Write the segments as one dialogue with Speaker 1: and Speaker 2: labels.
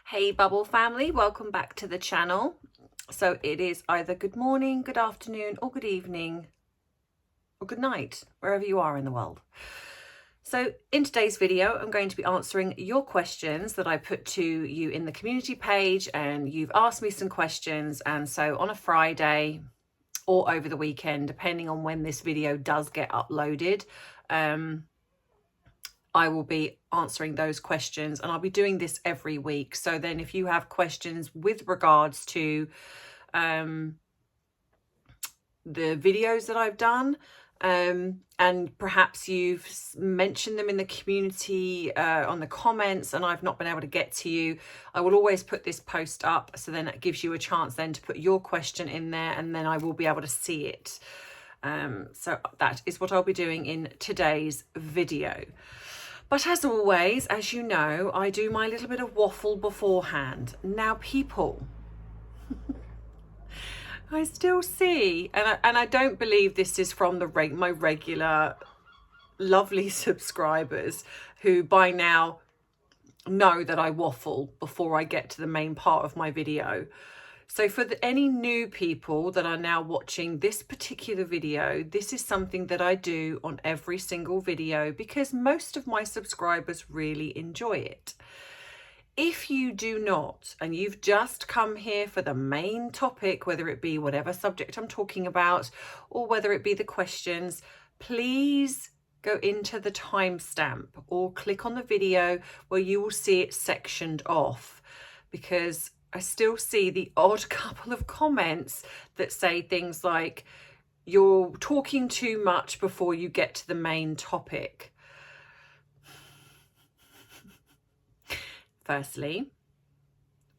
Speaker 1: Hey Bubble family, welcome back to the channel. So it is either good morning, good afternoon or good evening or good night, wherever you are in the world. So in today's video, I'm going to be answering your questions that I put to you in the community page, and you've asked me some questions. And so on a Friday or over the weekend, depending on when this video does get uploaded, I will be answering those questions, and I'll be doing this every week. So then if you have questions with regards to the videos that I've done, and perhaps you've mentioned them in the community on the comments and I've not been able to get to you, I will always put this post up, so then it gives you a chance then to put your question in there, and then I will be able to see it. So that is what I'll be doing in today's video. But as always, as you know, I do my little bit of waffle beforehand. Now, people, I still see, and I don't believe this is from my regular lovely subscribers who by now know that I waffle before I get to the main part of my video. So for any new people that are now watching this particular video, this is something that I do on every single video because most of my subscribers really enjoy it. If you do not, and you've just come here for the main topic, whether it be whatever subject I'm talking about or whether it be the questions, please go into the timestamp or click on the video where you will see it sectioned off, because I still see the odd couple of comments that say things like, you're talking too much before you get to the main topic. Firstly,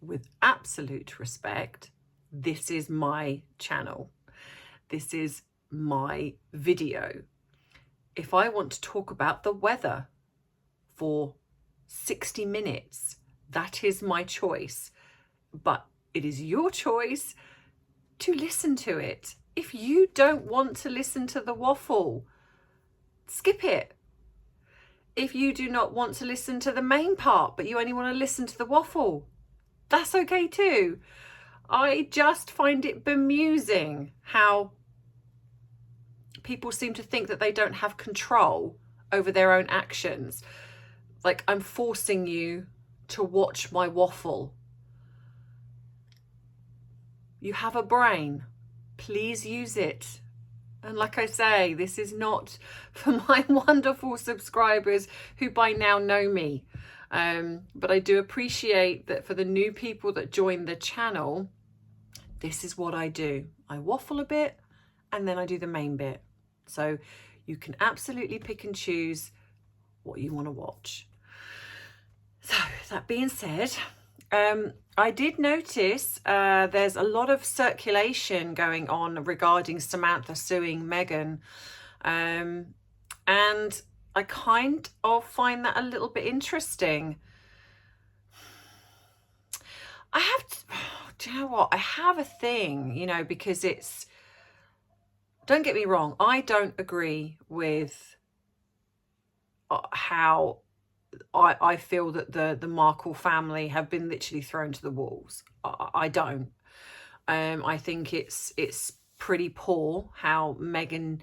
Speaker 1: with absolute respect, this is my channel. This is my video. If I want to talk about the weather for 60 minutes, that is my choice. But it is your choice to listen to it. If you don't want to listen to the waffle, skip it. If you do not want to listen to the main part, but you only want to listen to the waffle, that's okay too. I just find it bemusing how people seem to think that they don't have control over their own actions. Like, I'm forcing you to watch my waffle. You have a brain, please use it. And like I say, this is not for my wonderful subscribers who by now know me. But I do appreciate that for the new people that join the channel, this is what I do. I waffle a bit and then I do the main bit. So you can absolutely pick and choose what you want to watch. So that being said, I did notice there's a lot of circulation going on regarding Samantha suing Meghan, and I kind of find that a little bit interesting. Do you know what? I have a thing, because don't get me wrong, I don't agree with how I feel that the Markle family have been literally thrown to the wolves. I don't. I think it's pretty poor how Meghan,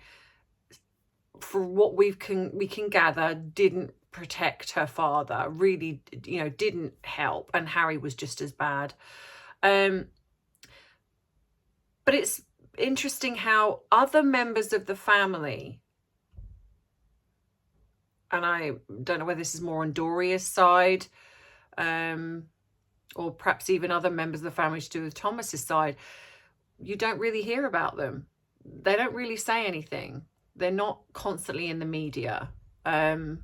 Speaker 1: for what we can gather, didn't protect her father. Really, didn't help, and Harry was just as bad. But it's interesting how other members of the family, and I don't know whether this is more on Doria's side, or perhaps even other members of the family to do with Thomas's side, you don't really hear about them. They don't really say anything. They're not constantly in the media. And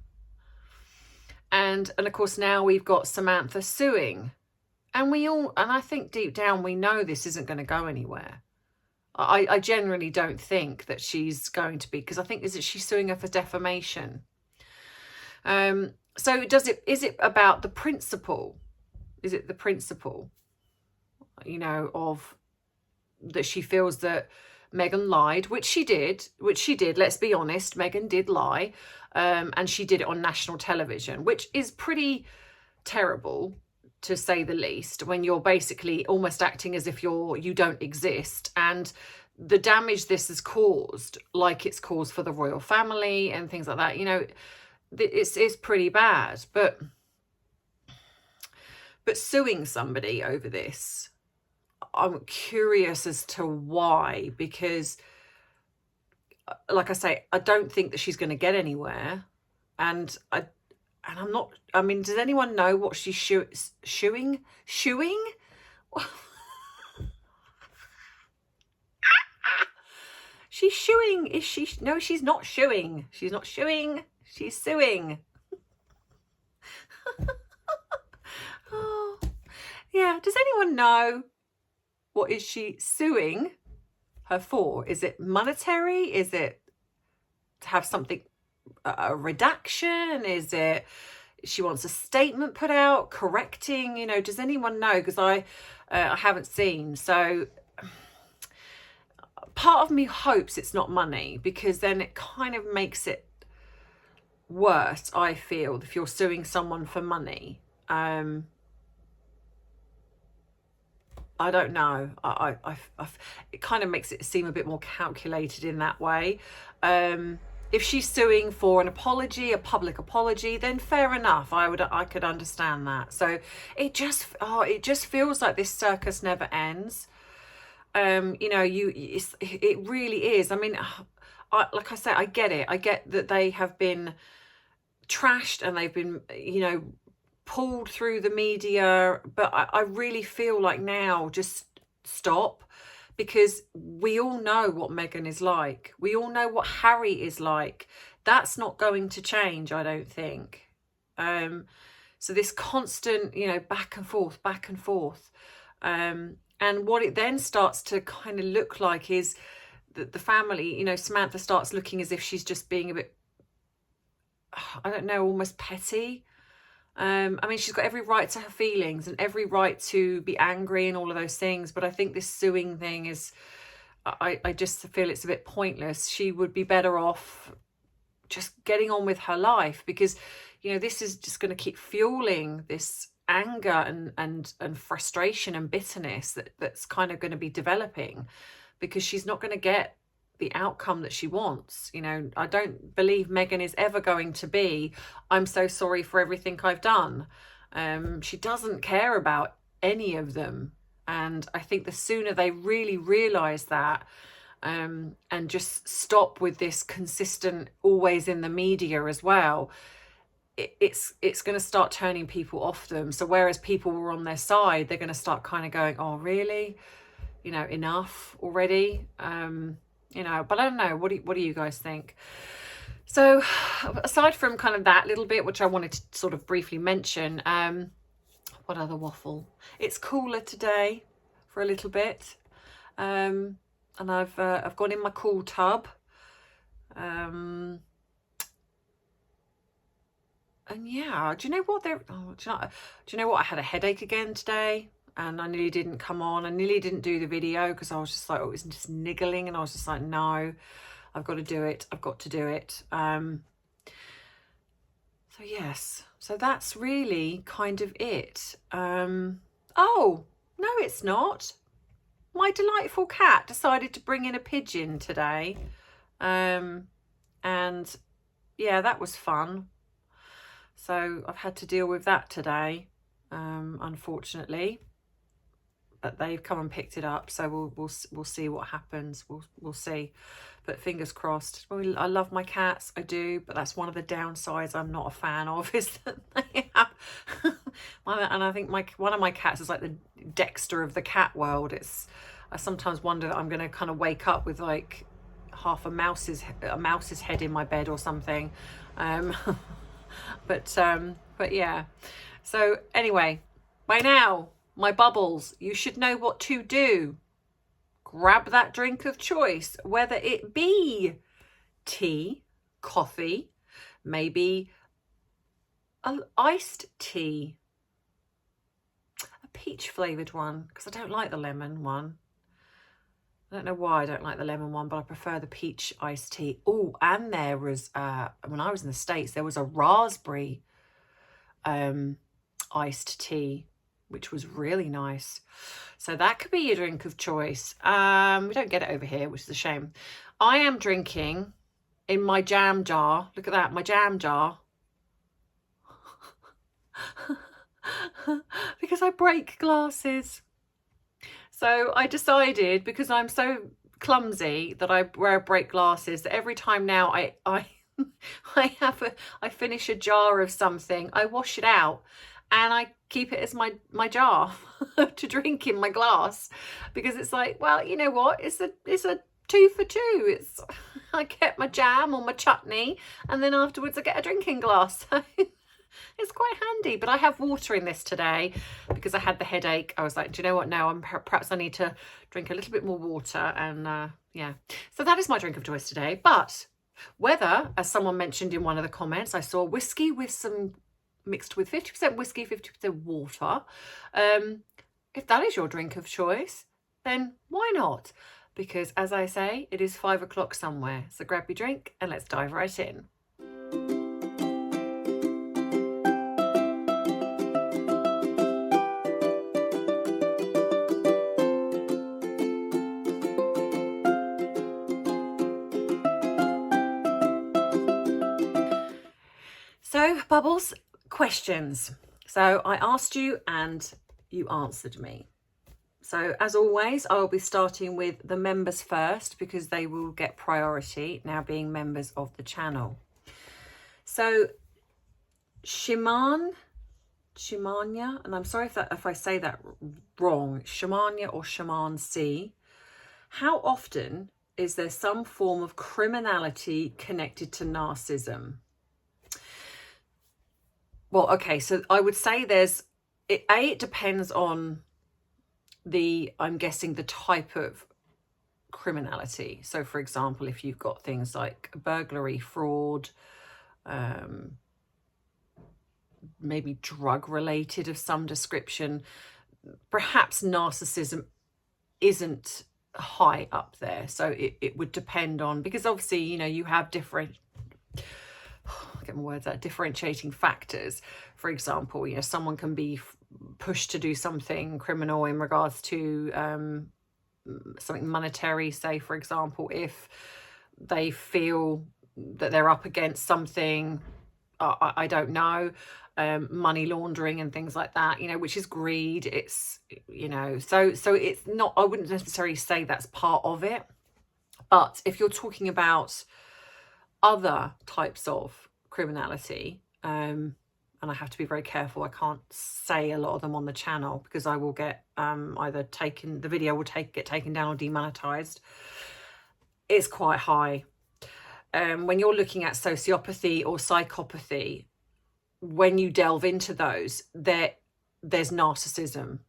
Speaker 1: of course now we've got Samantha suing. And I think deep down we know this isn't going to go anywhere. I generally don't think that she's going to be, because I think she's suing her for defamation. So is it about the principle? Is it the principle, of that she feels that Meghan lied, which she did, let's be honest, Meghan did lie, and she did it on national television, which is pretty terrible. to say the least, when you're basically almost acting as if you don't exist. And the damage this has caused, like it's caused for the royal family and things like that, you know, it's pretty bad. But suing somebody over this, I'm curious as to why, because like I say, I don't think that she's going to get anywhere. And I'm not, I mean, does anyone know what she's shooing? She's shooing. Is she? No, she's not shooing. She's not shooing. She's suing. Oh, yeah. Does anyone know what is she suing her for? Is it monetary? Is it to have something, a redaction? Is it she wants a statement put out correcting? You know, does anyone know? Because I haven't seen. So part of me hopes it's not money, because then it kind of makes it worse, I feel, if you're suing someone for money. I don't know. It kind of makes it seem a bit more calculated in that way. If she's suing for an apology, a public apology, then fair enough. I could understand that. So it just feels like this circus never ends. You know, it really is. I mean, like I say, I get it. I get that they have been trashed and they've been, you know, pulled through the media, but I really feel like now just stop, because we all know what Meghan is like. We all know what Harry is like. That's not going to change, I don't think. So this constant, you know, back and forth, back and forth. And what it then starts to kind of look like is that the family, you know, Samantha starts looking as if she's just being a bit, I don't know, almost petty. I mean, she's got every right to her feelings and every right to be angry and all of those things. But I think this suing thing is, I just feel it's a bit pointless. She would be better off just getting on with her life, because, you know, this is just going to keep fueling this anger and frustration and bitterness that's kind of going to be developing, because she's not going to get the outcome that she wants. You know, I don't believe Meghan is ever going to be, I'm so sorry for everything I've done. She doesn't care about any of them. And I think the sooner they really realise that, and just stop with this consistent, always in the media as well, it's going to start turning people off them. So whereas people were on their side, they're going to start kind of going, oh, really? You know, enough already? You know, but I don't know. What do you guys think? So aside from kind of that little bit, which I wanted to sort of briefly mention, what other waffle? It's cooler today for a little bit. And I've gone in my cool tub. And yeah, do you know what? Do you know what? I had a headache again today, and I nearly didn't come on. I nearly didn't do the video because I was just like, oh, it was just niggling, and I was just like, no, I've got to do it. I've got to do it. So yes, so that's really kind of it. Oh, no, it's not. My delightful cat decided to bring in a pigeon today. And yeah, that was fun. So I've had to deal with that today, unfortunately. But they've come and picked it up, so we'll see what happens. We'll see, but fingers crossed. I love my cats, I do, but that's one of the downsides I'm not a fan of, is that they have. And I think one of my cats is like the Dexter of the cat world. I sometimes wonder that I'm going to kind of wake up with like half a mouse's head in my bed or something. But yeah. So anyway, by now, my bubbles, you should know what to do. Grab that drink of choice, whether it be tea, coffee, maybe an iced tea, a peach flavoured one, because I don't like the lemon one. I don't know why I don't like the lemon one, but I prefer the peach iced tea. Oh, and there was, when I was in the States, there was a raspberry iced tea. which was really nice. So that could be your drink of choice. We don't get it over here, which is a shame. I am drinking in my jam jar. Look at that, my jam jar. Because I break glasses. So I decided, because I'm so clumsy that I break glasses, that every time now I finish a jar of something, I wash it out and I keep it as my jar to drink in my glass, because it's like, well, you know what, it's a 2 for 2. It's I get my jam or my chutney, and then afterwards I get a drinking glass. So it's quite handy. But I have water in this today because I had the headache. I was like, do you know what, now perhaps I need to drink a little bit more water. And yeah, so that is my drink of choice today. But whether, as someone mentioned in one of the comments, I saw whiskey with some mixed with 50% whiskey, 50% water. If that is your drink of choice, then why not? Because as I say, it is 5 o'clock somewhere. So grab your drink and let's dive right in. So, Bubbles, questions. So I asked you and you answered me. So as always, I will be starting with the members first, because they will get priority now being members of the channel. So Shimanya, and I'm sorry if I say that wrong, Shimanya or Shaman C. How often is there some form of criminality connected to narcissism? Well, okay, so I would say it depends on I'm guessing the type of criminality. So for example, if you've got things like burglary, fraud, maybe drug related of some description, perhaps narcissism isn't high up there. So it would depend on, because obviously, you know, you have different, get my words out, differentiating factors. For example, you know, someone can be pushed to do something criminal in regards to something monetary, say for example, if they feel that they're up against something, I don't know, money laundering and things like that, you know, which is greed. It's, you know, so it's not, I wouldn't necessarily say that's part of it. But if you're talking about other types of criminality, and I have to be very careful, I can't say a lot of them on the channel because I will get either the video will get taken down or demonetized. It's quite high. When you're looking at sociopathy or psychopathy, when you delve into those, there's narcissism.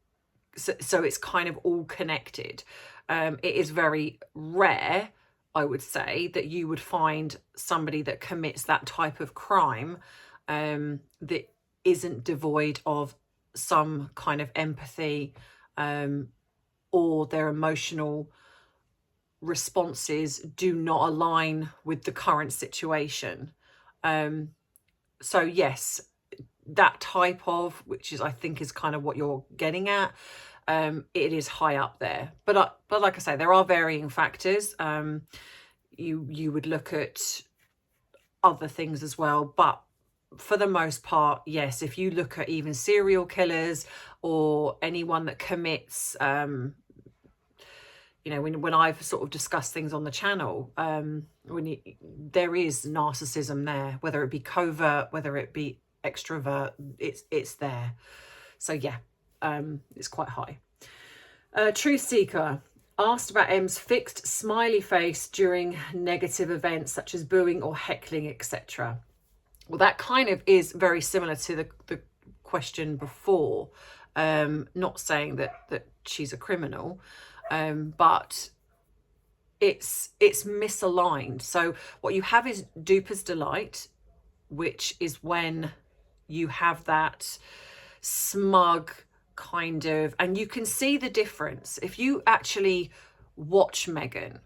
Speaker 1: So it's kind of all connected. It is very rare, I would say, that you would find somebody that commits that type of crime that isn't devoid of some kind of empathy, or their emotional responses do not align with the current situation. So yes, that type of, which is, I think, is kind of what you're getting at, it is high up there. But like I say, there are varying factors. You would look at other things as well, but for the most part, yes, if you look at even serial killers or anyone that commits, you know, when I've sort of discussed things on the channel, there is narcissism there, whether it be covert, whether it be extrovert, it's there. So yeah, it's quite high. Truth Seeker asked about M's fixed smiley face during negative events such as booing or heckling, etc. Well, that kind of is very similar to the question before. Not saying that she's a criminal, but it's misaligned. So what you have is duper's delight, which is when you have that smug kind of, and you can see the difference if you actually watch Meghan.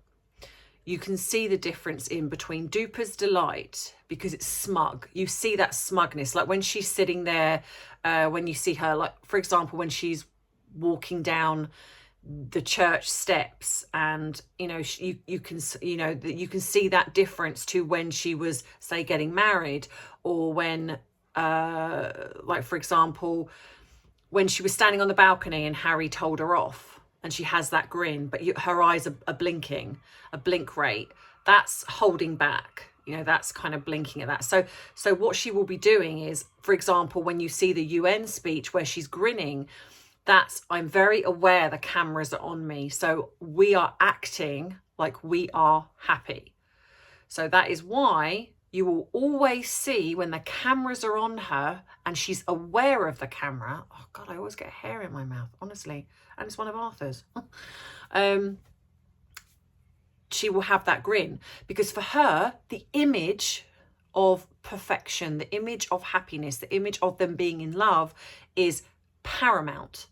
Speaker 1: you can see the difference in between Duper's delight, because it's smug. You see that smugness, like when she's sitting there, when you see her, like, for example, when she's walking down the church steps, and you know, you can see that difference to when she was, say, getting married, or when like, for example, when she was standing on the balcony and Harry told her off, and she has that grin, but her eyes are blinking, a blink rate. That's holding back. You know, that's kind of blinking at that. So what she will be doing is, for example, when you see the UN speech where she's grinning, that's, I'm very aware the cameras are on me. So we are acting like we are happy. So that is why you will always see when the cameras are on her and she's aware of the camera. Oh God, I always get hair in my mouth, honestly. And it's one of Arthur's. She will have that grin, because for her, the image of perfection, the image of happiness, the image of them being in love is paramount,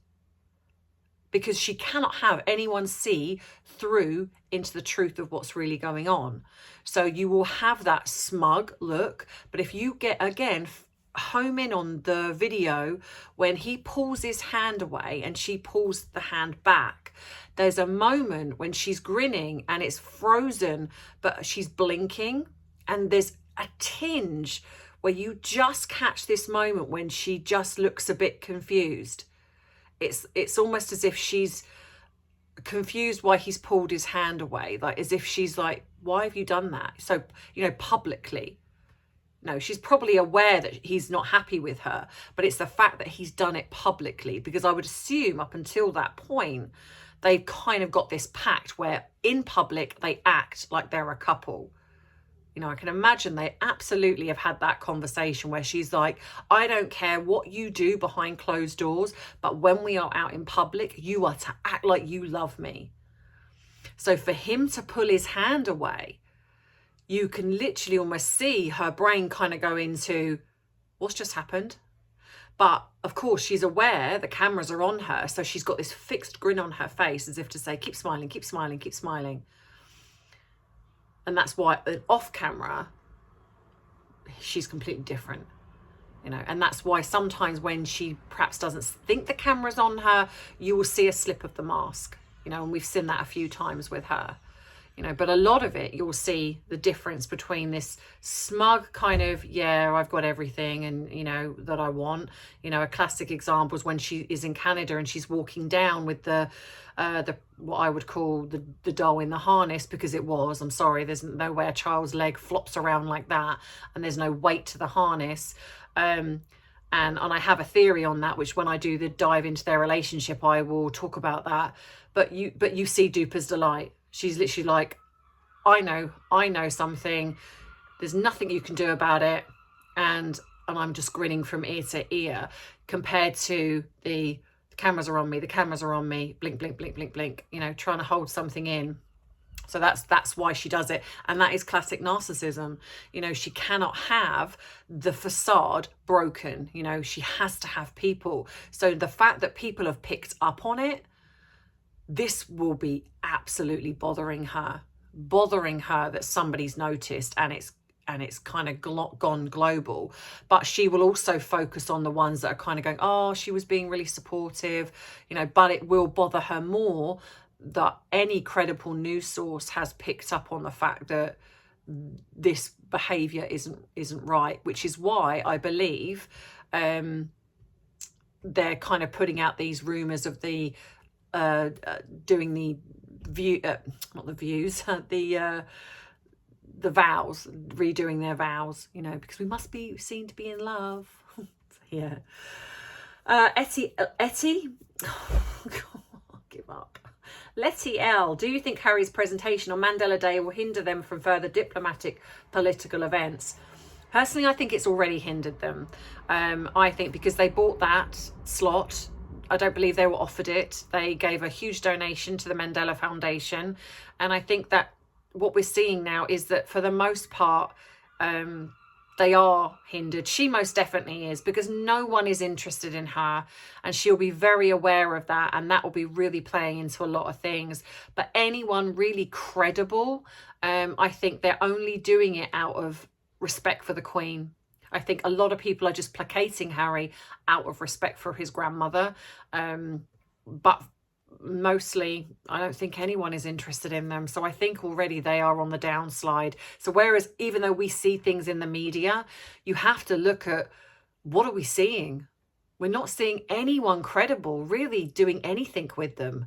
Speaker 1: because she cannot have anyone see through into the truth of what's really going on. So you will have that smug look. But if you get, again, home in on the video when he pulls his hand away and she pulls the hand back, there's a moment when she's grinning and it's frozen, but she's blinking, and there's a tinge where you just catch this moment when she just looks a bit confused. It's almost as if she's confused why he's pulled his hand away, like as if she's like, why have you done that? So, you know, publicly. No, she's probably aware that he's not happy with her, but it's the fact that he's done it publicly, because I would assume up until that point, they've kind of got this pact where in public they act like they're a couple. You know, I can imagine they absolutely have had that conversation where she's like, I don't care what you do behind closed doors, but when we are out in public, you are to act like you love me. So for him to pull his hand away, you can literally almost see her brain kind of go into, what's just happened? But of course, she's aware the cameras are on her. So she's got this fixed grin on her face as if to say, keep smiling, keep smiling, keep smiling. And that's why off camera, she's completely different, you know, and that's why sometimes when she perhaps doesn't think the camera's on her, you will see a slip of the mask, you know, and we've seen that a few times with her, you know, but a lot of it, you'll see the difference between this smug kind of, yeah, I've got everything and, you know, that I want. You know, a classic example is when she is in Canada and she's walking down with the what I would call the doll in the harness, because it was, I'm sorry, there's no way a child's leg flops around like that, and there's no weight to the harness. And I have a theory on that, which when I do the dive into their relationship, I will talk about that. But you see Duper's delight. She's literally like, I know something. There's nothing you can do about it. And I'm just grinning from ear to ear, compared to the cameras are on me, the cameras are on me, blink, blink, blink, blink, blink, you know, trying to hold something in. So that's why she does it. And that is classic narcissism. You know, she cannot have the facade broken. You know, she has to have people. So the fact that people have picked up on it, this will be absolutely bothering her that somebody's noticed, and it's kind of gone global. But she will also focus on the ones that are kind of going, oh, she was being really supportive, you know, but it will bother her more that any credible news source has picked up on the fact that this behavior isn't right, which is why I believe they're kind of putting out these rumors of the doing the view, not the views, the vows, redoing their vows, you know, because we must be seen to be in love. Yeah. Etty, give up. Letty L, do you think Harry's presentation on Mandela Day will hinder them from further diplomatic political events? Personally, I think it's already hindered them. I think because they bought that slot, I don't believe they were offered it. They gave a huge donation to the Mandela Foundation. And I think that what we're seeing now is that for the most part, they are hindered. She most definitely is, because no one is interested in her, and she'll be very aware of that, and that will be really playing into a lot of things. But anyone really credible, I think they're only doing it out of respect for the Queen. I think a lot of people are just placating Harry out of respect for his grandmother, but mostly I don't think anyone is interested in them. So I think already they are on the downslide. So whereas even though we see things in the media, you have to look at, what are we seeing? We're not seeing anyone credible really doing anything with them.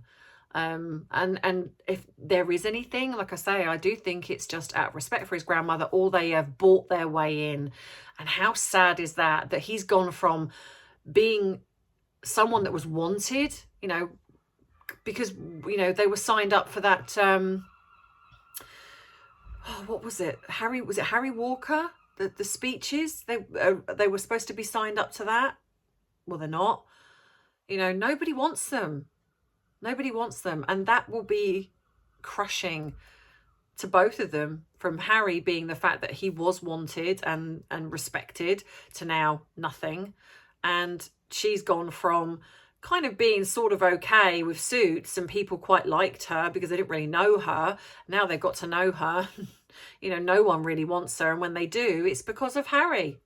Speaker 1: And if there is anything, like I say, I do think it's just out of respect for his grandmother, or they have bought their way in. And how sad is that he's gone from being someone that was wanted, you know, because, you know, they were signed up for that, what was it? Was it Harry Walker? The speeches, they were supposed to be signed up to that. Well, they're not. You know, nobody wants them. Nobody wants them. And that will be crushing to both of them, from Harry being the fact that he was wanted and respected to now nothing. And she's gone from kind of being sort of okay with Suits, and people quite liked her because they didn't really know her. Now they've got to know her. You know, no one really wants her. And when they do, it's because of Harry.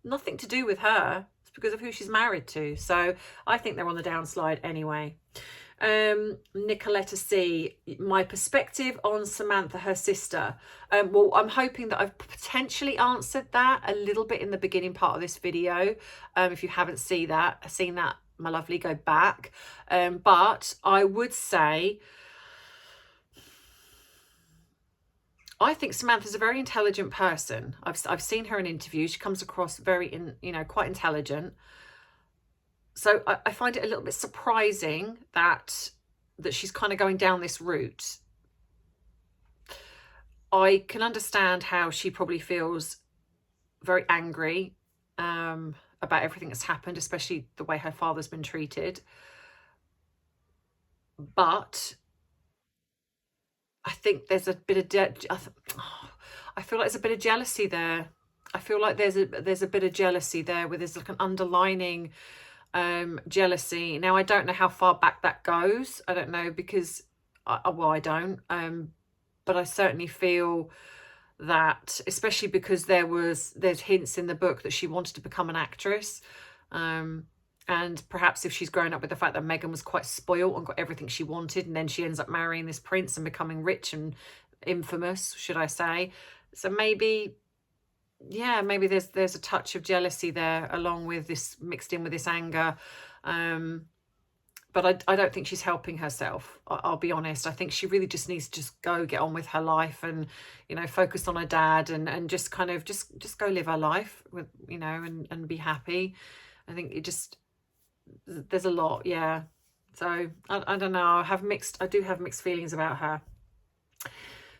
Speaker 1: Nothing to do with her. It's because of who she's married to. So I think they're on the downslide anyway. Nicoletta C, my perspective on Samantha, her sister. Well, I'm hoping that I've potentially answered that a little bit in the beginning part of this video. If you haven't seen that, my lovely, go back. But I would say, I think Samantha's a very intelligent person. I've seen her in interviews. She comes across very, quite intelligent. So I find it a little bit surprising that she's kind of going down this route. I can understand how she probably feels very angry about everything that's happened, especially the way her father's been treated. But I think there's a bit of I feel like there's a bit of jealousy there. I feel like there's a bit of jealousy there, where there's like an underlining jealousy. Now, I don't know how far back that goes. I don't know, because I don't, but I certainly feel that, especially because there's hints in the book that she wanted to become an actress, and perhaps if she's grown up with the fact that Meghan was quite spoiled and got everything she wanted, and then she ends up marrying this prince and becoming rich and infamous, should I say. So maybe, yeah, maybe there's a touch of jealousy there, along with this, mixed in with this anger. But I don't think she's helping herself. I'll be honest. I think she really just needs to just go get on with her life, and, you know, focus on her dad, and just kind of just go live her life with, you know, and be happy. I think there's a lot, yeah. So I don't know. I do have mixed feelings about her.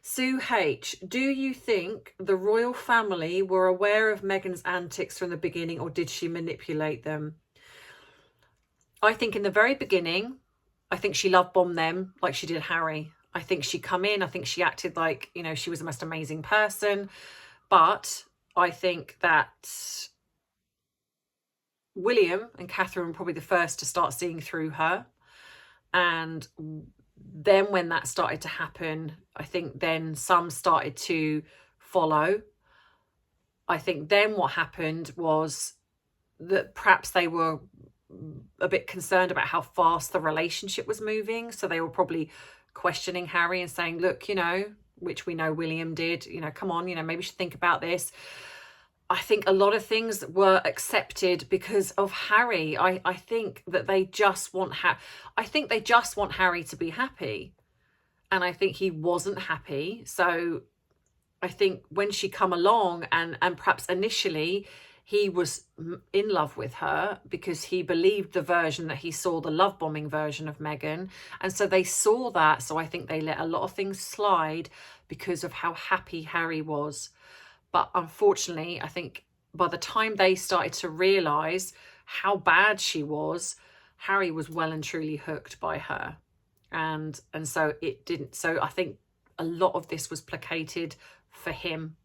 Speaker 1: Sue H, do you think the royal family were aware of Meghan's antics from the beginning, or did she manipulate them? I think in the very beginning, I think she love bombed them like she did Harry. I think she come in, I think she acted like, you know, she was the most amazing person. But I think that William and Catherine were probably the first to start seeing through her. And then when that started to happen, I think then some started to follow. I think then what happened was that perhaps they were a bit concerned about how fast the relationship was moving. So they were probably questioning Harry and saying, look, you know, which we know William did, you know, come on, you know, maybe you should think about this. I think a lot of things were accepted because of Harry. I think that they just want Harry to be happy. And I think he wasn't happy. So I think when she come along, and perhaps initially he was in love with her because he believed the version that he saw, the love bombing version of Meghan. And so they saw that. So I think they let a lot of things slide because of how happy Harry was. But unfortunately, I think by the time they started to realise how bad she was, Harry was well and truly hooked by her. And so it didn't. So I think a lot of this was placated for him.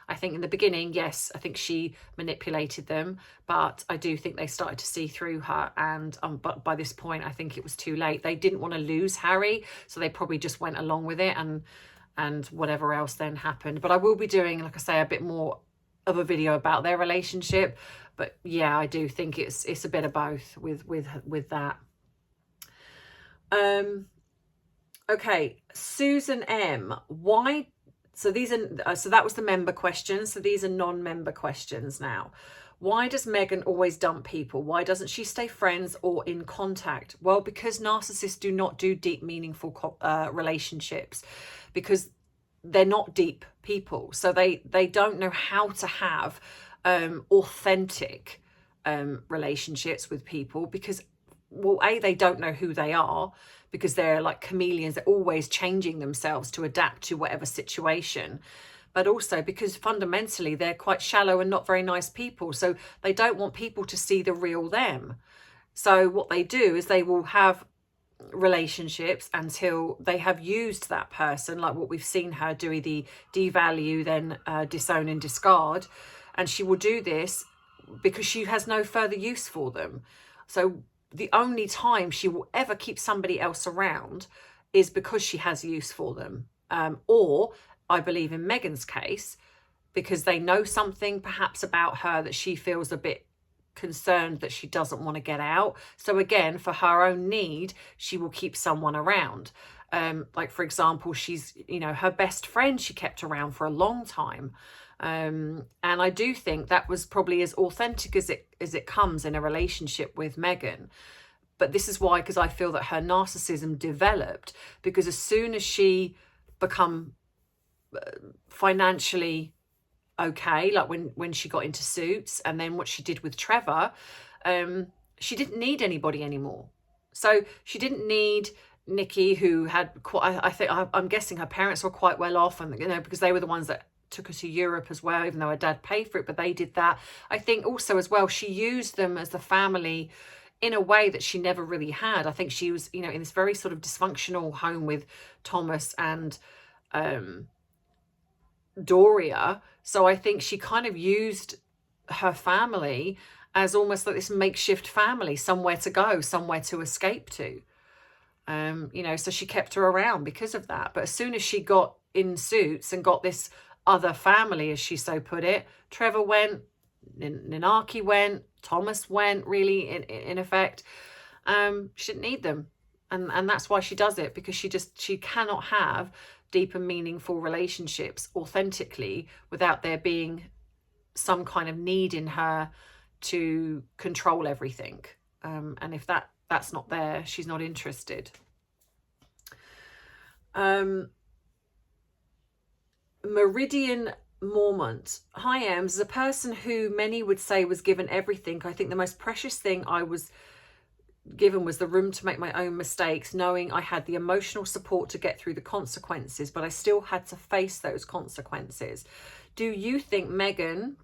Speaker 1: I think in the beginning, yes, I think she manipulated them, but I do think they started to see through her. And but by this point, I think it was too late. They didn't want to lose Harry, so they probably just went along with it, and whatever else then happened. But I will be doing, like I say, a bit more of a video about their relationship. But yeah, I do think it's a bit of both with that. Okay, Susan M. Why? So these are so that was the member questions. So these are non-member questions now. Why does Meghan always dump people? Why doesn't she stay friends or in contact? Well, because narcissists do not do deep, meaningful relationships, because they're not deep people. So they don't know how to have authentic relationships with people, because, well, A, they don't know who they are, because they're like chameleons. They're always changing themselves to adapt to whatever situation. But also because fundamentally they're quite shallow and not very nice people. So they don't want people to see the real them. So what they do is they will have relationships until they have used that person, like what we've seen her do, the devalue, then disown and discard. And she will do this because she has no further use for them. So the only time she will ever keep somebody else around is because she has use for them. Or, I believe in Meghan's case, because they know something perhaps about her that she feels a bit concerned that she doesn't want to get out. So again, for her own need, she will keep someone around. Like, for example, she's, her best friend she kept around for a long time. And I do think that was probably as authentic as it comes in a relationship with Meghan. But this is why, because I feel that her narcissism developed, because as soon as she become financially okay, like when she got into Suits, and then what she did with Trevor, she didn't need anybody anymore. So she didn't need Nikki, who had quite, I'm guessing her parents were quite well off, and because they were the ones that took her to Europe as well, even though her dad paid for it, but they did that. I think also as well, she used them as the family in a way that she never really had. I think she was, in this very sort of dysfunctional home with Thomas and Doria. So I think she kind of used her family as almost like this makeshift family, somewhere to go, somewhere to escape to. So she kept her around because of that. But as soon as she got in Suits and got this other family, as she so put it, Trevor went, Ninaki went, Thomas went, really, in effect. She didn't need them. And that's why she does it, because she cannot have deep and meaningful relationships authentically without there being some kind of need in her to control everything. And if that's not there, she's not interested. Meridian Mormont. Hi, Ems. As a person who many would say was given everything, I think the most precious thing I was given was the room to make my own mistakes, knowing I had the emotional support to get through the consequences, but I still had to face those consequences. Do you think Meghan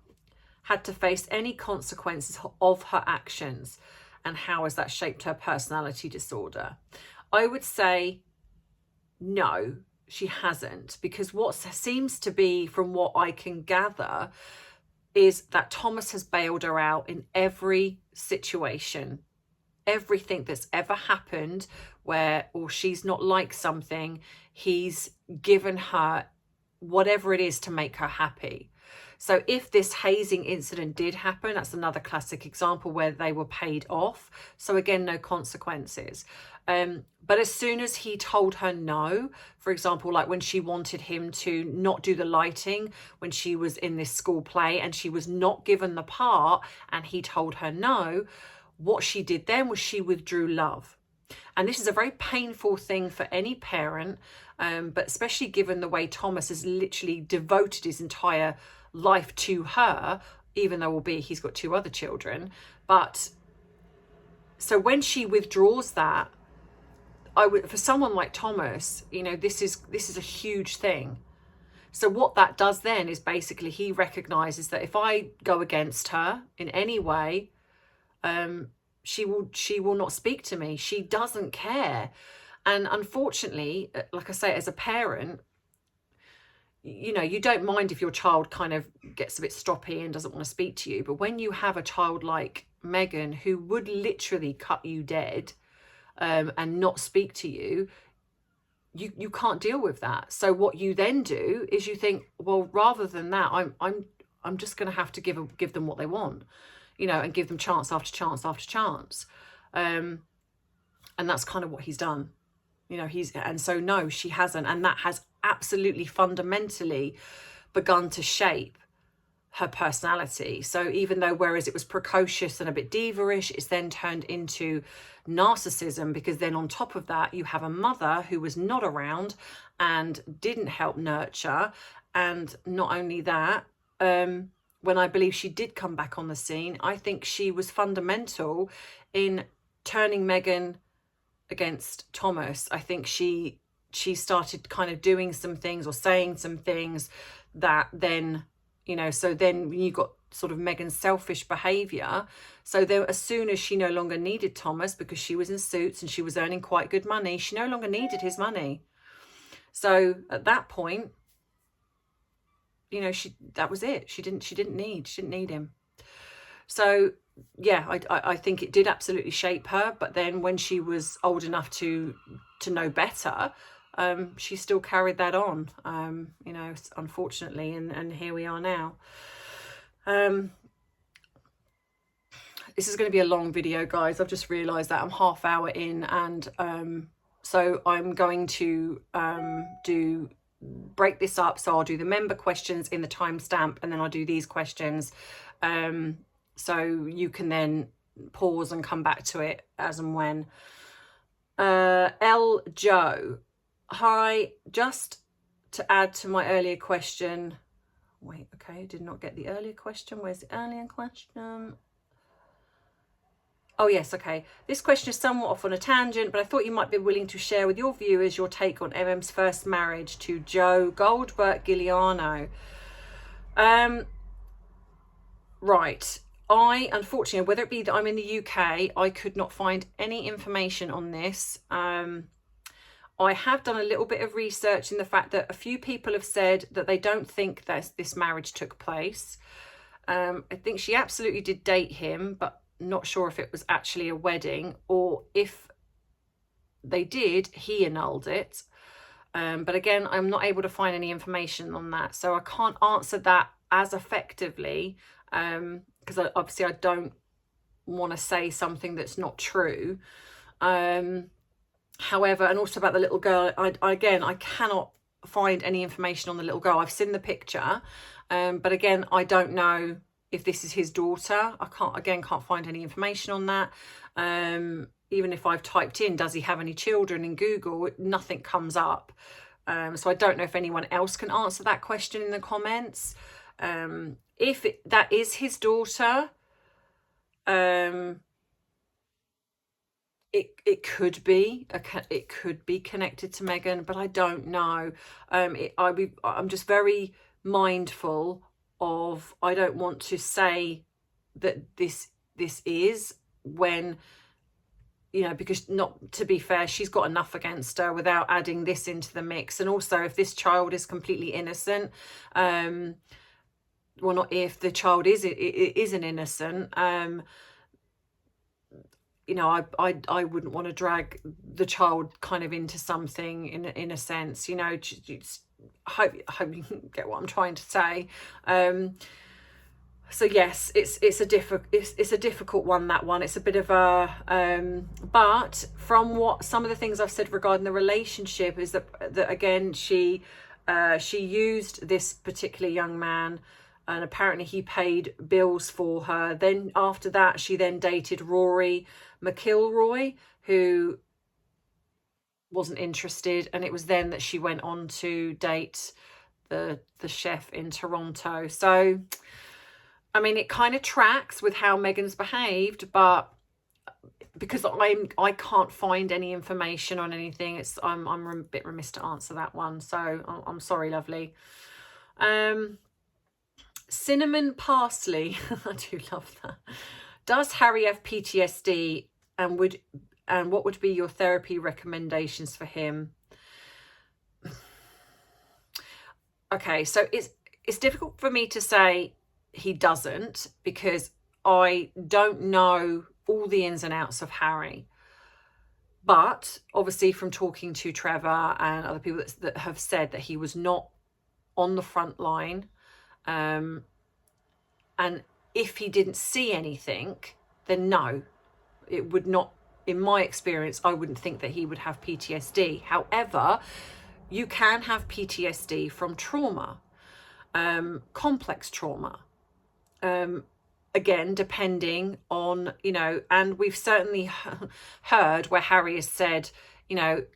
Speaker 1: had to face any consequences of her actions, and how has that shaped her personality disorder? I would say no, she hasn't, because what seems to be, from what I can gather, is that Thomas has bailed her out in every situation. Everything that's ever happened or she's not liked something, he's given her whatever it is to make her happy. So if this hazing incident did happen, that's another classic example where they were paid off. So again, no consequences. But as soon as he told her no, for example, like when she wanted him to not do the lighting when she was in this school play and she was not given the part and he told her no, what she did then was she withdrew love. And this is a very painful thing for any parent, but especially given the way Thomas has literally devoted his entire life to her, even though albeit he's got 2 other children. But so when she withdraws that, for someone like Thomas, this is a huge thing. So what that does then is basically he recognizes that if I go against her in any way, she will not speak to me. She doesn't care. And unfortunately, like I say, as a parent, you know, you don't mind if your child kind of gets a bit stroppy and doesn't want to speak to you. But when you have a child like Meghan, who would literally cut you dead and not speak to you, you can't deal with that. So what you then do is you think, well, rather than that, I'm just going to have to give them what they want, you know, and give them chance after chance after chance. And that's kind of what he's done. You know, and so no, she hasn't. And that has absolutely fundamentally begun to shape her personality. So even though, whereas it was precocious and a bit diva-ish, it's then turned into narcissism, because then on top of that, you have a mother who was not around and didn't help nurture. And not only that, when I believe she did come back on the scene, I think she was fundamental in turning Meghan against Thomas. I think she started kind of doing some things or saying some things that then, you know, so then you got sort of Meghan's selfish behaviour. So then as soon as she no longer needed Thomas, because she was in Suits and she was earning quite good money, she no longer needed his money. So at that point, you know, that was it. She didn't need him. So yeah, I think it did absolutely shape her. But then when she was old enough to know better, she still carried that on, you know, unfortunately, and here we are now. This is going to be a long video, guys. I've just realised that I'm half hour in, and so I'm going to break this up. So I'll do the member questions in the timestamp, and then I'll do these questions. So you can then pause and come back to it as and when. L. Joe. Hi, just to add to my earlier question. Wait, okay, did not get the earlier question. Where's the earlier question? Oh, yes, okay. This question is somewhat off on a tangent, but I thought you might be willing to share with your viewers your take on MM's first marriage to Joe Goldberg-Giuliano. Right. Unfortunately, whether it be that I'm in the UK, I could not find any information on this. I have done a little bit of research in the fact that a few people have said that they don't think that this marriage took place. I think she absolutely did date him, but not sure if it was actually a wedding, or if they did, he annulled it. But again, I'm not able to find any information on that. So I can't answer that as effectively, because obviously I don't want to say something that's not true. However, and also about the little girl, I cannot find any information on the little girl. I've seen the picture, but again, I don't know if this is his daughter. I can't find any information on that. Even if I've typed in, does he have any children in Google, nothing comes up. So I don't know if anyone else can answer that question in the comments. If that is his daughter, it could be connected to Meghan, but I don't know. I'm just very mindful of, I don't want to say that this is, when, you know, because, not to be fair, she's got enough against her without adding this into the mix. And also, if this child is completely innocent, well, not if the child is an innocent, you know, I wouldn't want to drag the child kind of into something in a sense, you know. I hope you get what I'm trying to say. So yes, it's a difficult one, that one. It's a bit of a but from what some of the things I've said regarding the relationship is that again, she used this particular young man, and apparently he paid bills for her. Then after that, she then dated Rory McIlroy, who wasn't interested, and it was then that she went on to date the chef in Toronto. So I mean, it kind of tracks with how Meghan's behaved, but because I can't find any information on anything, I'm a bit remiss to answer that one. So I'm sorry, lovely. Cinnamon Parsley. I do love that. Does Harry have PTSD, and what would be your therapy recommendations for him? okay, so it's difficult for me to say he doesn't, because I don't know all the ins and outs of Harry. But obviously from talking to Trevor and other people that have said that he was not on the front line, and if he didn't see anything, then no, it would not, in my experience, I wouldn't think that he would have PTSD. However, you can have PTSD from trauma, complex trauma. Again, depending on, and we've certainly heard where Harry has said,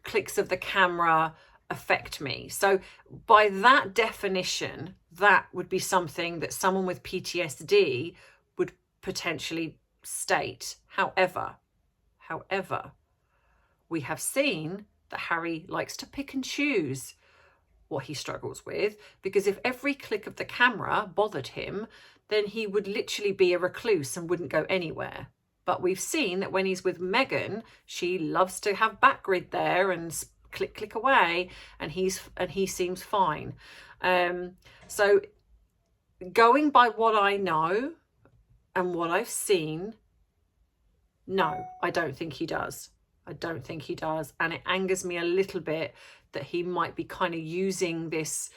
Speaker 1: clicks of the camera affect me. So by that definition, that would be something that someone with PTSD would potentially state. However, we have seen that Harry likes to pick and choose what he struggles with, because if every click of the camera bothered him, then he would literally be a recluse and wouldn't go anywhere. But we've seen that when he's with Meghan, she loves to have backgrid there and click away, and he seems fine. So going by what I know and what I've seen, no, I don't think he does. I don't think he does. And it angers me a little bit that he might be kind of using this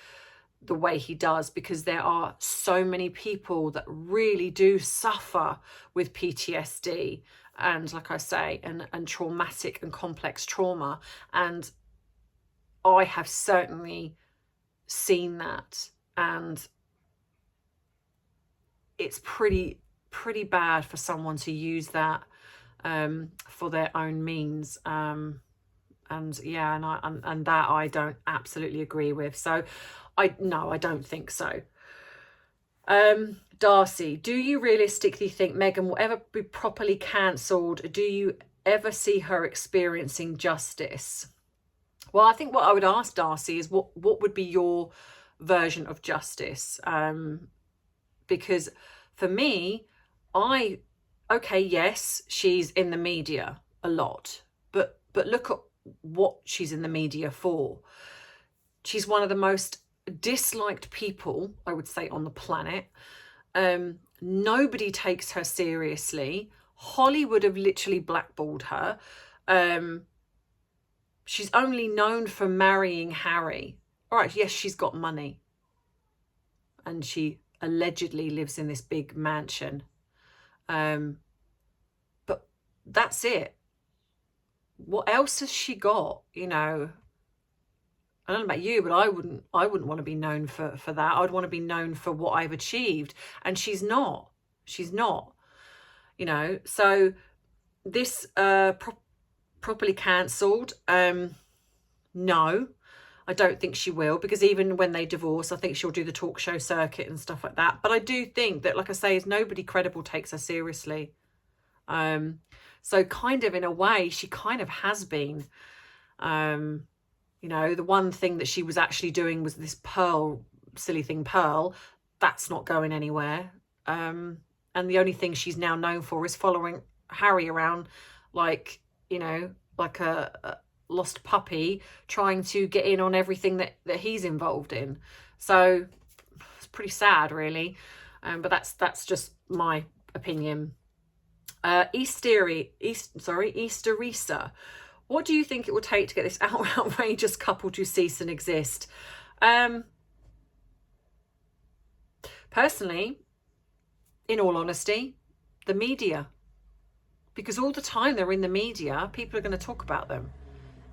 Speaker 1: the way he does, because there are so many people that really do suffer with PTSD and, like I say, and traumatic and complex trauma. And I have certainly seen that, and it's pretty bad for someone to use that for their own means. And yeah, and that I don't absolutely agree with. So I don't think so. Darcy, do you realistically think Meghan will ever be properly cancelled? Do you ever see her experiencing justice? Well, I think what I would ask Darcy is what would be your version of justice? Because for me, okay, yes, she's in the media a lot, but look at what she's in the media for. She's one of the most disliked people, I would say, on the planet. Nobody takes her seriously. Hollywood have literally blackballed her. She's only known for marrying Harry. All right, yes, she's got money, and she allegedly lives in this big mansion. But that's it. What else has she got? I don't know about you, but I wouldn't want to be known for that. I'd want to be known for what I've achieved. And she's not. So this properly cancelled, no, I don't think she will, because even when they divorce, I think she'll do the talk show circuit and stuff like that. But I do think that, like I say, is nobody credible takes her seriously. So kind of in a way, she kind of has been. The one thing that she was actually doing was this silly thing, Pearl. That's not going anywhere. And the only thing she's now known for is following Harry around like a lost puppy, trying to get in on everything that he's involved in. So it's pretty sad, really. But that's just my opinion. Easterisa. What do you think it will take to get this outrageous couple to cease and exist? Personally, in all honesty, the media. Because all the time they're in the media, people are going to talk about them.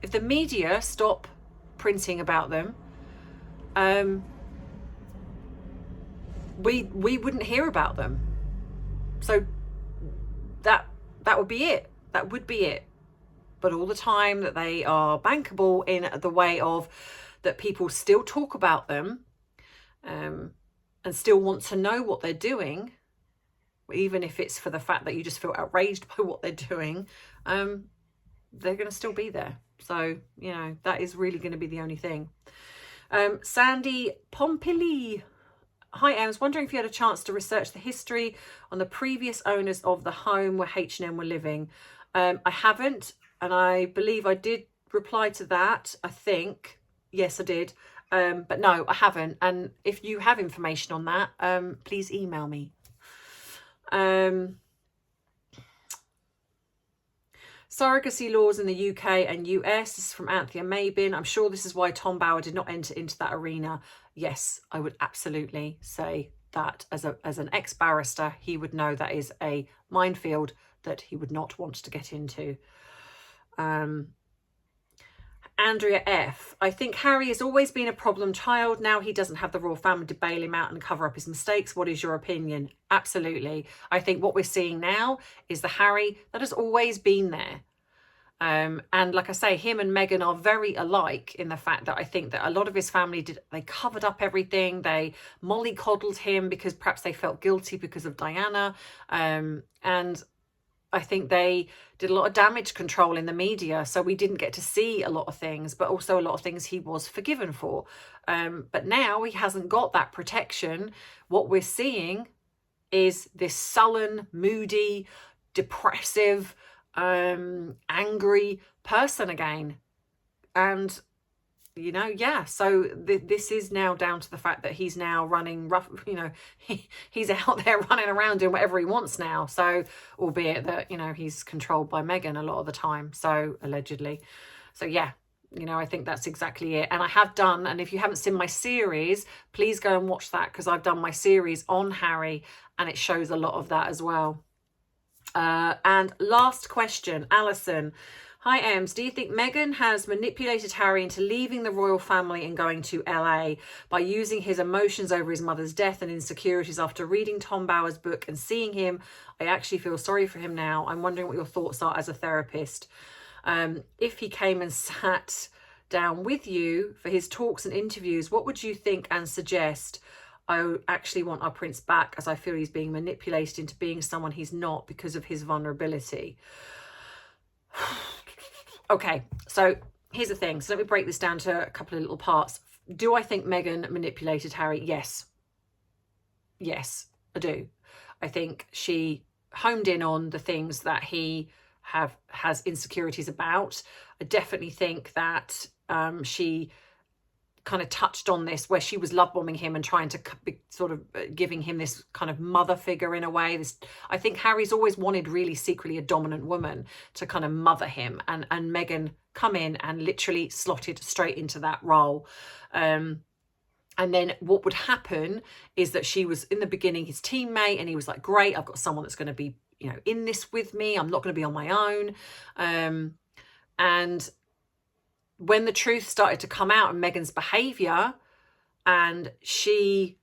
Speaker 1: If the media stop printing about them, we wouldn't hear about them. So that would be it. That would be it. But all the time that they are bankable in the way of that people still talk about them, and still want to know what they're doing, even if it's for the fact that you just feel outraged by what they're doing, they're going to still be there. So, that is really going to be the only thing. Sandy Pompili. Hi, I was wondering if you had a chance to research the history on the previous owners of the home where H&M were living. I haven't. And I believe I did reply to that, I think. Yes, I did. But no, I haven't. And if you have information on that, please email me. Surrogacy laws in the UK and US. This is from Anthea Mabin. I'm sure this is why Tom Bauer did not enter into that arena. Yes, I would absolutely say that as an ex-barrister, he would know that is a minefield that he would not want to get into. Andrea F. I think Harry has always been a problem child. Now he doesn't have the royal family to bail him out and cover up his mistakes. What is your opinion? Absolutely. I think what we're seeing now is the Harry that has always been there. And like I say, him and Meghan are very alike in the fact that I think that a lot of his family they covered up everything. They mollycoddled him because perhaps they felt guilty because of Diana. And I think they did a lot of damage control in the media. So we didn't get to see a lot of things, but also a lot of things he was forgiven for. But now he hasn't got that protection. What we're seeing is this sullen, moody, depressive, angry person again. And so this is now down to the fact that he's now running rough, he's out there running around doing whatever he wants now. So, albeit that, he's controlled by Meghan a lot of the time. So, allegedly. So, yeah, I think that's exactly it. And I have done, and if you haven't seen my series, please go and watch that, because I've done my series on Harry and it shows a lot of that as well. And last question, Alison. Hi, Ems. Do you think Meghan has manipulated Harry into leaving the royal family and going to LA by using his emotions over his mother's death and insecurities? After reading Tom Bauer's book and seeing him, I actually feel sorry for him now. I'm wondering what your thoughts are as a therapist. If he came and sat down with you for his talks and interviews, what would you think and suggest? I actually want our prince back, as I feel he's being manipulated into being someone he's not because of his vulnerability. Okay, so here's the thing. So let me break this down to a couple of little parts. Do I think Meghan manipulated Harry? Yes. Yes, I do. I think she homed in on the things that he has insecurities about. I definitely think that she kind of touched on this, where she was love bombing him and trying to be sort of giving him this kind of mother figure in a way. I think Harry's always wanted really secretly a dominant woman to kind of mother him, and Meghan come in and literally slotted straight into that role. And then what would happen is that she was in the beginning his teammate, and he was like, great, I've got someone that's going to be, in this with me. I'm not going to be on my own. And when the truth started to come out in Meghan's behaviour, and she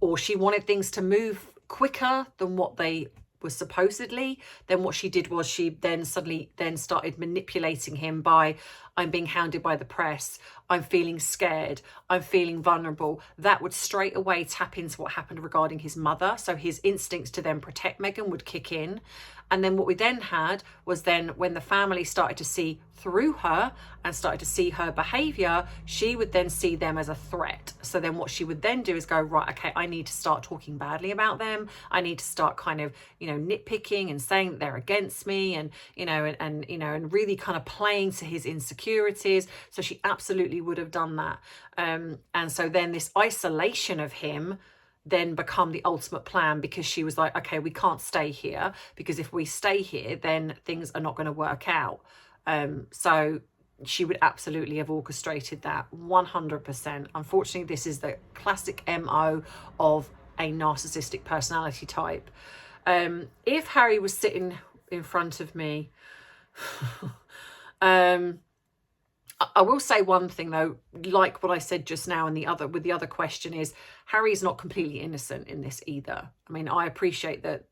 Speaker 1: wanted things to move quicker than what they were supposedly, then what she did was she then suddenly started manipulating him by, I'm being hounded by the press, I'm feeling scared, I'm feeling vulnerable. That would straight away tap into what happened regarding his mother. So his instincts to then protect Meghan would kick in. And then what we then had was then when the family started to see through her and started to see her behaviour, she would then see them as a threat. So then what she would then do is go, right, okay, I need to start talking badly about them. I need to start kind of, nitpicking and saying that they're against me, and, and really kind of playing to his insecurities. So she absolutely would have done that. And so then this isolation of him then become the ultimate plan, because she was like, okay, we can't stay here, because if we stay here, then things are not going to work out. So she would absolutely have orchestrated that 100%. Unfortunately, this is the classic MO of a narcissistic personality type. If Harry was sitting in front of me, I will say one thing though, like what I said just now with the other question, is Harry's not completely innocent in this either. I mean, I appreciate that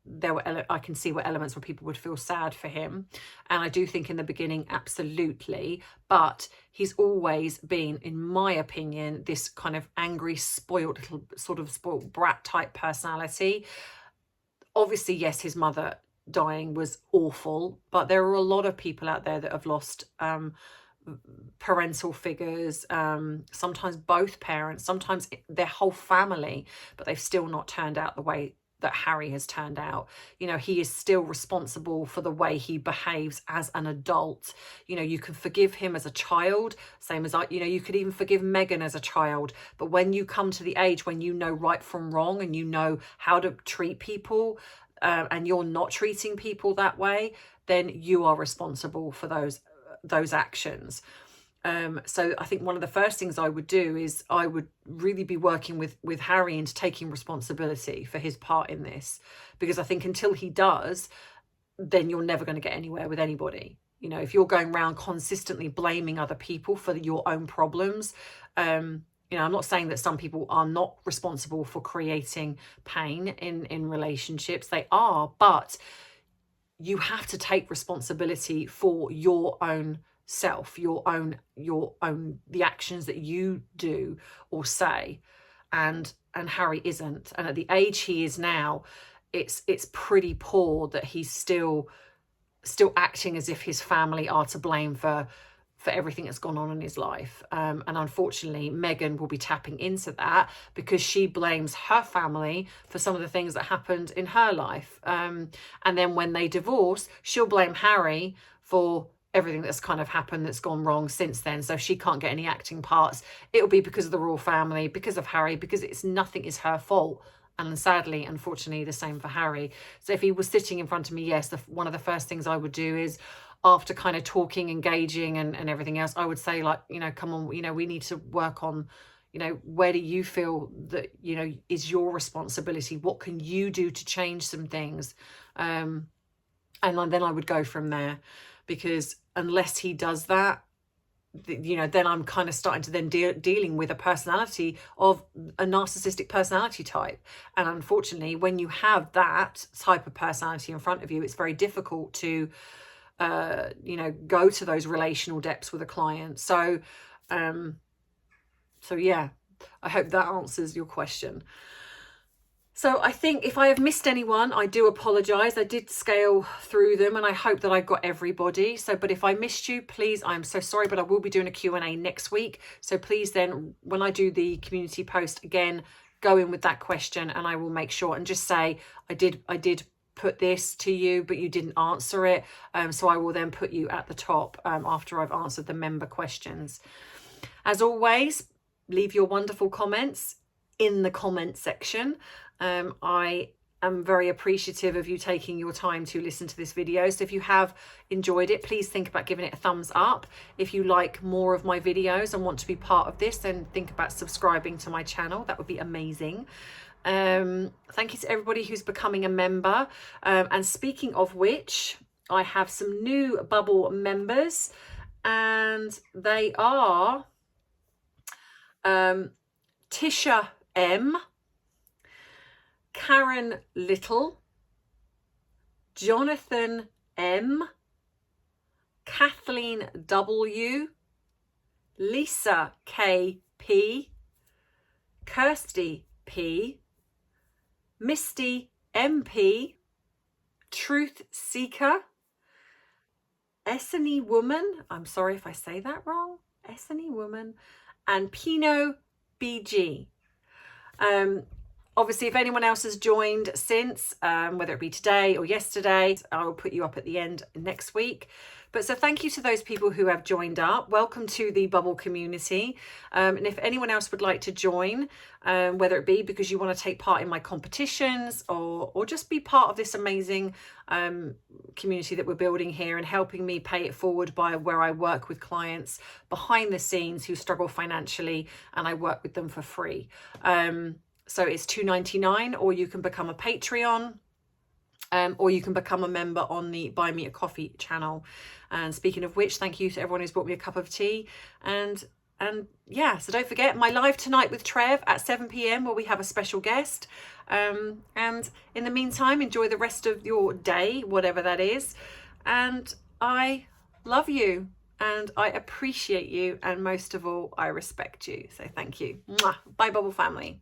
Speaker 1: I can see what elements where people would feel sad for him. And I do think in the beginning, absolutely. But he's always been, in my opinion, this kind of angry, spoiled little sort of spoiled brat type personality. Obviously, yes, his mother dying was awful, but there are a lot of people out there that have lost parental figures, sometimes both parents, sometimes their whole family, but they've still not turned out the way that Harry has turned out. You know, he is still responsible for the way he behaves as an adult. You know, you can forgive him as a child, same as you know, you could even forgive Meghan as a child. But when you come to the age when you know right from wrong and you know how to treat people, and you're not treating people that way, then you are responsible for those actions. So I think one of the first things I would do is I would really be working with Harry into taking responsibility for his part in this, because I think until he does, then you're never going to get anywhere with anybody. You know, if you're going around consistently blaming other people for your own problems, you know, I'm not saying that some people are not responsible for creating pain in relationships. They are, but you have to take responsibility for your own self, your own the actions that you do or say. And Harry isn't. And at the age he is now, it's pretty poor that he's still acting as if his family are to blame for everything that's gone on in his life. And unfortunately, Meghan will be tapping into that because she blames her family for some of the things that happened in her life. And then when they divorce, she'll blame Harry for everything that's kind of happened that's gone wrong since then. So if she can't get any acting parts, it'll be because of the royal family, because of Harry, because nothing is her fault. And sadly, unfortunately, the same for Harry. So if he was sitting in front of me, yes, one of the first things I would do is, after kind of talking, engaging and everything else, I would say, like, you know, come on, you know, we need to work on, you know, where do you feel that, you know, is your responsibility? What can you do to change some things? And then I would go from there, because unless he does that, you know, then I'm kind of starting to then dealing with a personality of a narcissistic personality type. And unfortunately, when you have that type of personality in front of you, it's very difficult to you know, go to those relational depths with a client. So yeah, I hope that answers your question. So I think if I have missed anyone, I do apologize. I did scale through them and I hope that I got everybody. So, but if I missed you, please, I'm so sorry, but I will be doing a Q&A next week. So please then, when I do the community post again, go in with that question and I will make sure and just say, I did put this to you, but you didn't answer it. So I will then put you at the top after I've answered the member questions. As always, leave your wonderful comments in the comment section. I am very appreciative of you taking your time to listen to this video. So if you have enjoyed it, please think about giving it a thumbs up. If you like more of my videos and want to be part of this, then think about subscribing to my channel. That would be amazing. Thank you to everybody who's becoming a member. And speaking of which, I have some new bubble members, and they are Tisha M, Karen Little, Jonathan M, Kathleen W, Lisa KP, Kirsty P, Misty MP, Truth Seeker, Essany Woman, I'm sorry if I say that wrong, Essany Woman, and Pinot BG. Obviously, if anyone else has joined since, whether it be today or yesterday, I will put you up at the end next week. But so thank you to those people who have joined up. Welcome to the bubble community. And if anyone else would like to join, whether it be because you want to take part in my competitions or just be part of this amazing community that we're building here and helping me pay it forward by where I work with clients behind the scenes who struggle financially, and I work with them for free. So it's $2.99, or you can become a Patreon, or you can become a member on the Buy Me a Coffee channel. And speaking of which, thank you to everyone who's bought me a cup of tea. And yeah, so don't forget my live tonight with Trev at 7 p.m. where we have a special guest. And in the meantime, enjoy the rest of your day, whatever that is. And I love you and I appreciate you. And most of all, I respect you. So thank you. Mwah. Bye, Bubble family.